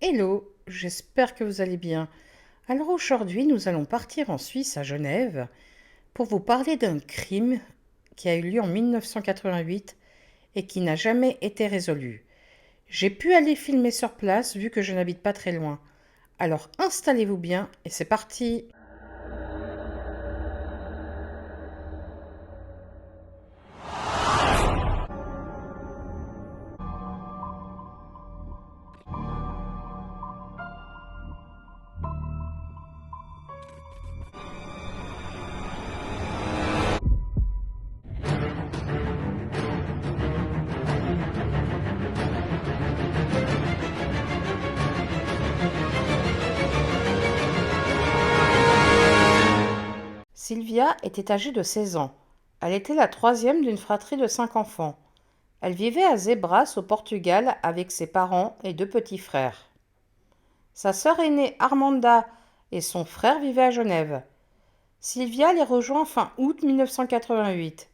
Hello, j'espère que vous allez bien. Alors aujourd'hui, nous allons partir en Suisse, à Genève, pour vous parler d'un crime qui a eu lieu en 1988 et qui n'a jamais été résolu. J'ai pu aller filmer sur place vu que je n'habite pas très loin. Alors installez-vous bien et c'est parti. Sylvia était âgée de 16 ans. Elle était la troisième d'une fratrie de 5 enfants. Elle vivait à Zebras au Portugal avec ses parents et deux petits frères. Sa sœur aînée Armanda et son frère vivaient à Genève. Sylvia les rejoint fin août 1988.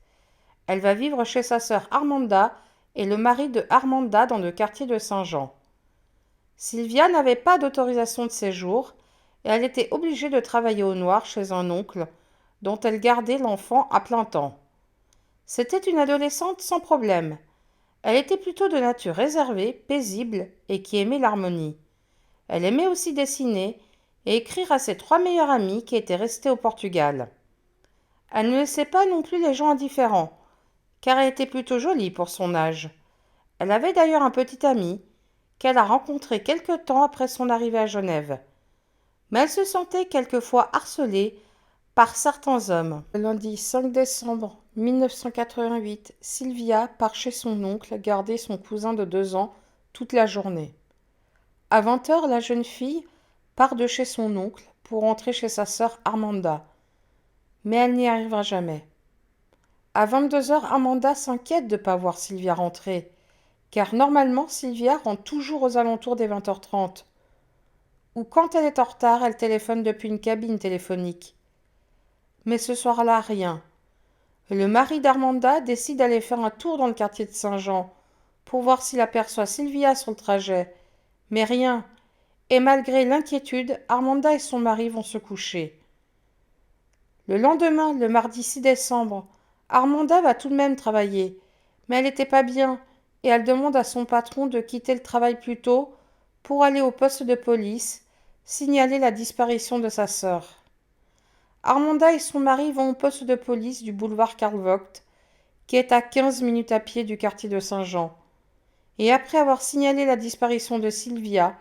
Elle va vivre chez sa sœur Armanda et le mari de Armanda dans le quartier de Saint-Jean. Sylvia n'avait pas d'autorisation de séjour et elle était obligée de travailler au noir chez un oncle dont elle gardait l'enfant à plein temps. C'était une adolescente sans problème. Elle était plutôt de nature réservée, paisible et qui aimait l'harmonie. Elle aimait aussi dessiner et écrire à ses trois meilleures amies qui étaient restées au Portugal. Elle ne laissait pas non plus les gens indifférents, car elle était plutôt jolie pour son âge. Elle avait d'ailleurs un petit ami qu'elle a rencontré quelque temps après son arrivée à Genève. Mais elle se sentait quelquefois harcelée par certains hommes. Le lundi 5 décembre 1988, Sylvia part chez son oncle garder son cousin de 2 ans toute la journée. À 20 heures, la jeune fille part de chez son oncle pour rentrer chez sa sœur Armanda. Mais elle n'y arrivera jamais. À 22 heures, Amanda s'inquiète de ne pas voir Sylvia rentrer, car normalement Sylvia rentre toujours aux alentours des 20h30. Ou quand elle est en retard, elle téléphone depuis une cabine téléphonique. Mais ce soir-là, rien. Le mari d'Armanda décide d'aller faire un tour dans le quartier de Saint-Jean pour voir s'il aperçoit Sylvia sur le trajet. Mais rien. Et malgré l'inquiétude, Armanda et son mari vont se coucher. Le lendemain, le mardi 6 décembre, Armanda va tout de même travailler, mais elle n'était pas bien et elle demande à son patron de quitter le travail plus tôt pour aller au poste de police signaler la disparition de sa sœur. Armanda et son mari vont au poste de police du boulevard Karl Vogt, qui est à 15 minutes à pied du quartier de Saint-Jean. Et après avoir signalé la disparition de Sylvia,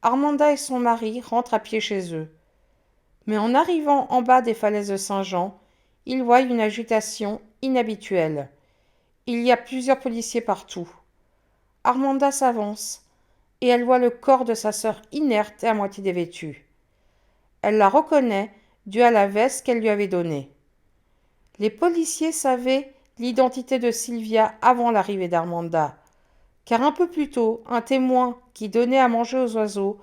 Armanda et son mari rentrent à pied chez eux. Mais en arrivant en bas des falaises de Saint-Jean, ils voient une agitation inhabituelle. Il y a plusieurs policiers partout. Armanda s'avance et elle voit le corps de sa sœur inerte et à moitié dévêtue. Elle la reconnaît due à la veste qu'elle lui avait donnée. Les policiers savaient l'identité de Sylvia avant l'arrivée d'Armanda, car un peu plus tôt, un témoin qui donnait à manger aux oiseaux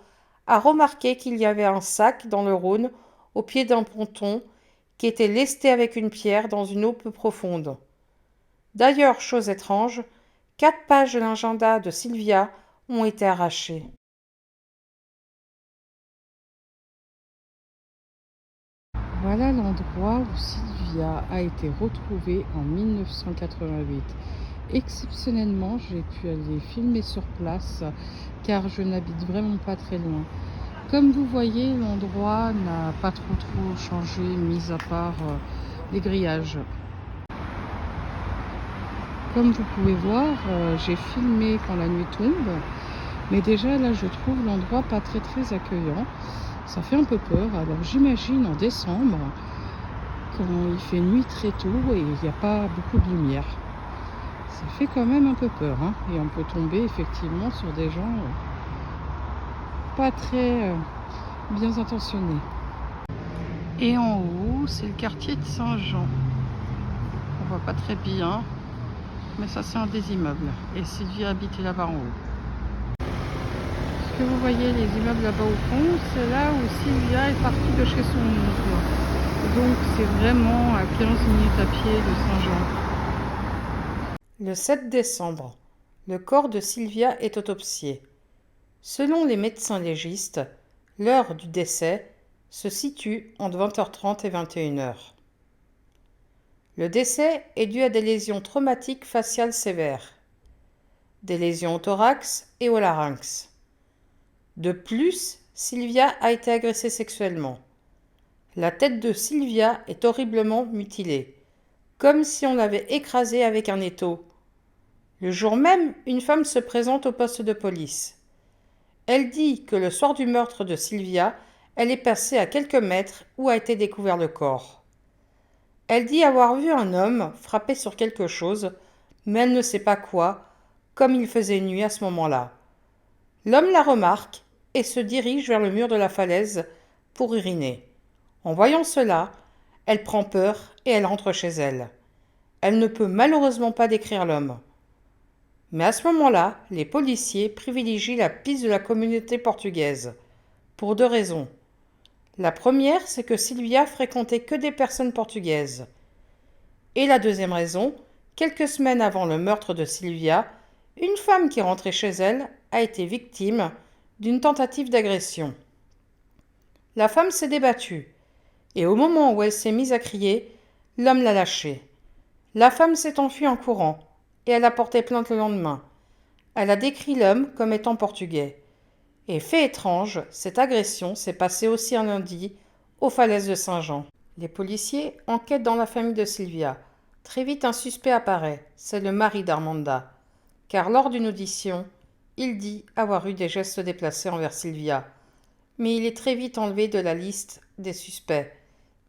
a remarqué qu'il y avait un sac dans le Rhône au pied d'un ponton qui était lesté avec une pierre dans une eau peu profonde. D'ailleurs, chose étrange, 4 pages de l'agenda de Sylvia ont été arrachées. Voilà l'endroit où Sylvia a été retrouvée en 1988. Exceptionnellement, j'ai pu aller filmer sur place car je n'habite vraiment pas très loin. Comme vous voyez, l'endroit n'a pas trop changé, mis à part les grillages. Comme vous pouvez voir, j'ai filmé quand la nuit tombe, mais déjà là je trouve l'endroit pas très accueillant. Ça fait un peu peur, alors j'imagine en décembre, quand il fait nuit très tôt et il n'y a pas beaucoup de lumière. Ça fait quand même un peu peur, hein, et on peut tomber effectivement sur des gens pas très bien intentionnés. Et en haut, c'est le quartier de Saint-Jean. On voit pas très bien, mais ça c'est un des immeubles. Et Sylvie habitait là-bas en haut. Ce que vous voyez, les immeubles là-bas au fond, c'est là où Sylvia est partie de chez son oncle. Donc c'est vraiment à 15 minutes à pied de Saint-Jean. Le 7 décembre, le corps de Sylvia est autopsié. Selon les médecins légistes, l'heure du décès se situe entre 20h30 et 21h. Le décès est dû à des lésions traumatiques faciales sévères, des lésions au thorax et au larynx. De plus, Sylvia a été agressée sexuellement. La tête de Sylvia est horriblement mutilée, comme si on l'avait écrasée avec un étau. Le jour même, une femme se présente au poste de police. Elle dit que le soir du meurtre de Sylvia, elle est passée à quelques mètres où a été découvert le corps. Elle dit avoir vu un homme frapper sur quelque chose, mais elle ne sait pas quoi, comme il faisait nuit à ce moment-là. L'homme la remarque et se dirige vers le mur de la falaise pour uriner. En voyant cela, elle prend peur et elle rentre chez elle. Elle ne peut malheureusement pas décrire l'homme. Mais à ce moment-là, les policiers privilégient la piste de la communauté portugaise, pour deux raisons. La première, c'est que Sylvia fréquentait que des personnes portugaises. Et la deuxième raison, quelques semaines avant le meurtre de Sylvia, une femme qui rentrait chez elle a été victime d'une tentative d'agression. La femme s'est débattue, et au moment où elle s'est mise à crier, l'homme l'a lâchée. La femme s'est enfuie en courant, et elle a porté plainte le lendemain. Elle a décrit l'homme comme étant portugais. Et fait étrange, cette agression s'est passée aussi un lundi, aux falaises de Saint-Jean. Les policiers enquêtent dans la famille de Sylvia. Très vite, un suspect apparaît, c'est le mari d'Armanda. Car lors d'une audition, il dit avoir eu des gestes déplacés envers Sylvia. Mais il est très vite enlevé de la liste des suspects,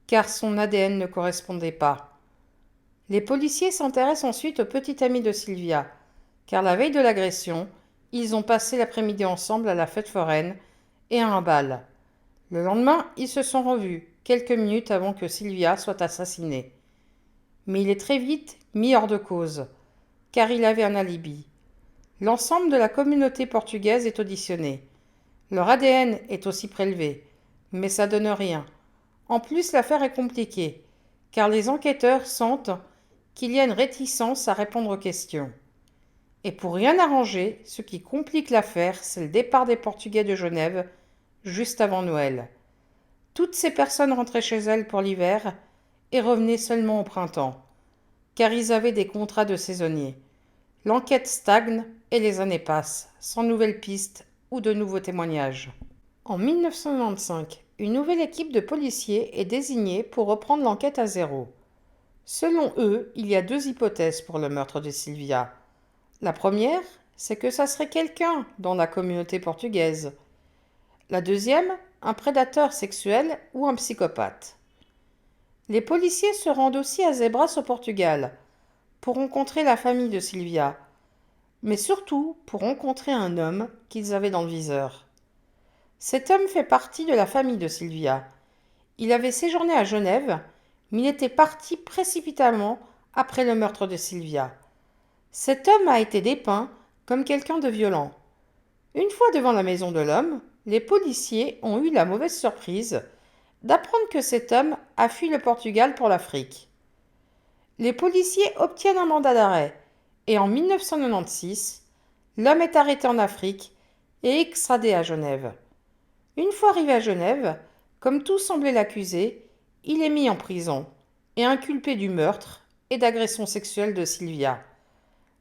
car son ADN ne correspondait pas. Les policiers s'intéressent ensuite au petit ami de Sylvia, car la veille de l'agression, ils ont passé l'après-midi ensemble à la fête foraine et à un bal. Le lendemain, ils se sont revus, quelques minutes avant que Sylvia soit assassinée. Mais il est très vite mis hors de cause, car il avait un alibi. L'ensemble de la communauté portugaise est auditionné. Leur ADN est aussi prélevé, mais ça donne rien. En plus, l'affaire est compliquée, car les enquêteurs sentent qu'il y a une réticence à répondre aux questions. Et pour rien arranger, ce qui complique l'affaire, c'est le départ des Portugais de Genève, juste avant Noël. Toutes ces personnes rentraient chez elles pour l'hiver et revenaient seulement au printemps, car ils avaient des contrats de saisonniers. L'enquête stagne et les années passent, sans nouvelles pistes ou de nouveaux témoignages. En 1995, une nouvelle équipe de policiers est désignée pour reprendre l'enquête à zéro. Selon eux, il y a deux hypothèses pour le meurtre de Sylvia. La première, c'est que ça serait quelqu'un dans la communauté portugaise. La deuxième, un prédateur sexuel ou un psychopathe. Les policiers se rendent aussi à Zebras au Portugal pour rencontrer la famille de Sylvia, mais surtout pour rencontrer un homme qu'ils avaient dans le viseur. Cet homme fait partie de la famille de Sylvia. Il avait séjourné à Genève, mais il était parti précipitamment après le meurtre de Sylvia. Cet homme a été dépeint comme quelqu'un de violent. Une fois devant la maison de l'homme, les policiers ont eu la mauvaise surprise d'apprendre que cet homme a fui le Portugal pour l'Afrique. Les policiers obtiennent un mandat d'arrêt et en 1996, l'homme est arrêté en Afrique et extradé à Genève. Une fois arrivé à Genève, comme tout semblait l'accuser, il est mis en prison et inculpé du meurtre et d'agression sexuelle de Sylvia.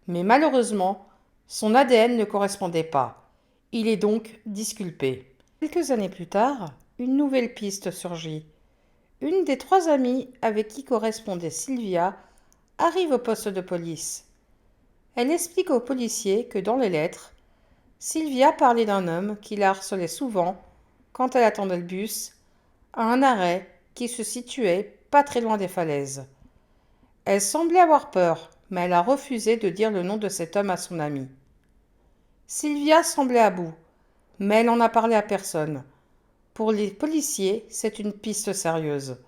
Mais malheureusement, son ADN ne correspondait pas. Il est donc disculpé. Quelques années plus tard, une nouvelle piste surgit. Une des trois amies avec qui correspondait Sylvia arrive au poste de police. Elle explique aux policiers que dans les lettres, Sylvia parlait d'un homme qui la harcelait souvent quand elle attendait le bus à un arrêt qui se situait pas très loin des falaises. Elle semblait avoir peur, mais elle a refusé de dire le nom de cet homme à son amie. Sylvia semblait à bout, mais elle n'en a parlé à personne. Pour les policiers, c'est une piste sérieuse.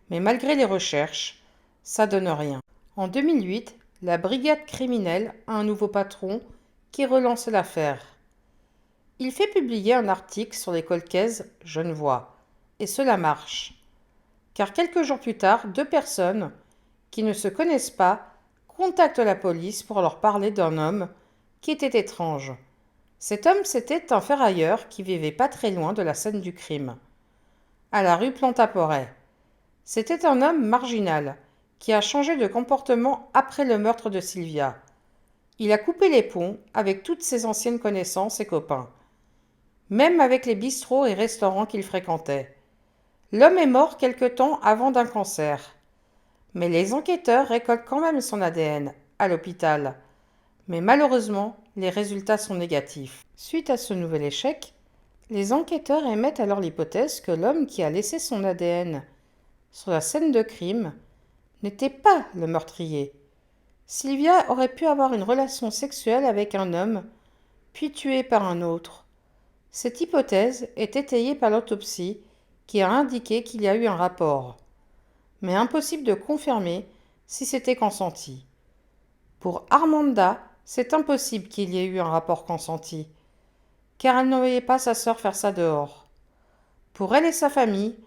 Mais malgré les recherches, ça donne rien. En 2008, la brigade criminelle a un nouveau patron qui relance l'affaire. Il fait publier un article sur les cold cases genevois. Et cela marche. Car quelques jours plus tard, deux personnes qui ne se connaissent pas contactent la police pour leur parler d'un homme qui était étrange. Cet homme, c'était un ferrailleur qui vivait pas très loin de la scène du crime, à la rue Plantaporet. C'était un homme marginal, qui a changé de comportement après le meurtre de Sylvia. Il a coupé les ponts avec toutes ses anciennes connaissances et copains, même avec les bistrots et restaurants qu'il fréquentait. L'homme est mort quelque temps avant d'un cancer, mais les enquêteurs récoltent quand même son ADN à l'hôpital. Mais malheureusement, les résultats sont négatifs. Suite à ce nouvel échec, les enquêteurs émettent alors l'hypothèse que l'homme qui a laissé son ADN sur la scène de crime n'était pas le meurtrier. Sylvia aurait pu avoir une relation sexuelle avec un homme, puis tuée par un autre. Cette hypothèse est étayée par l'autopsie qui a indiqué qu'il y a eu un rapport, mais impossible de confirmer si c'était consenti. Pour Armanda, c'est impossible qu'il y ait eu un rapport consenti, car elle ne voyait pas sa sœur faire ça dehors. Pour elle et sa famille,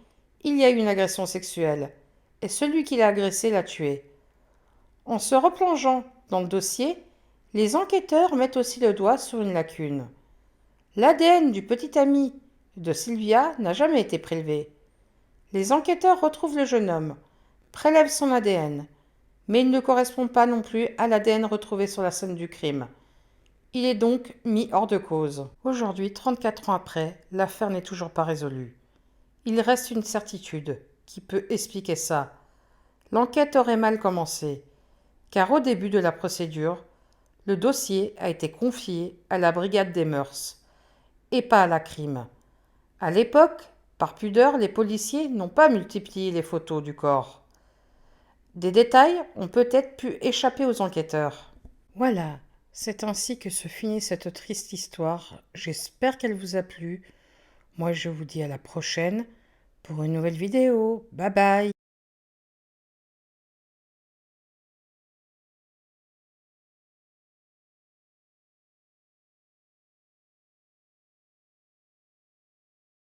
il y a eu une agression sexuelle, et celui qui l'a agressée l'a tuée. En se replongeant dans le dossier, les enquêteurs mettent aussi le doigt sur une lacune. L'ADN du petit ami de Sylvia n'a jamais été prélevé. Les enquêteurs retrouvent le jeune homme, prélèvent son ADN, mais il ne correspond pas non plus à l'ADN retrouvé sur la scène du crime. Il est donc mis hors de cause. Aujourd'hui, 34 ans après, l'affaire n'est toujours pas résolue. Il reste une certitude qui peut expliquer ça. L'enquête aurait mal commencé, car au début de la procédure, le dossier a été confié à la brigade des mœurs et pas à la crime. À l'époque, par pudeur, les policiers n'ont pas multiplié les photos du corps. Des détails ont peut-être pu échapper aux enquêteurs. Voilà, c'est ainsi que se finit cette triste histoire. J'espère qu'elle vous a plu. Moi, je vous dis à la prochaine pour une nouvelle vidéo. Bye bye.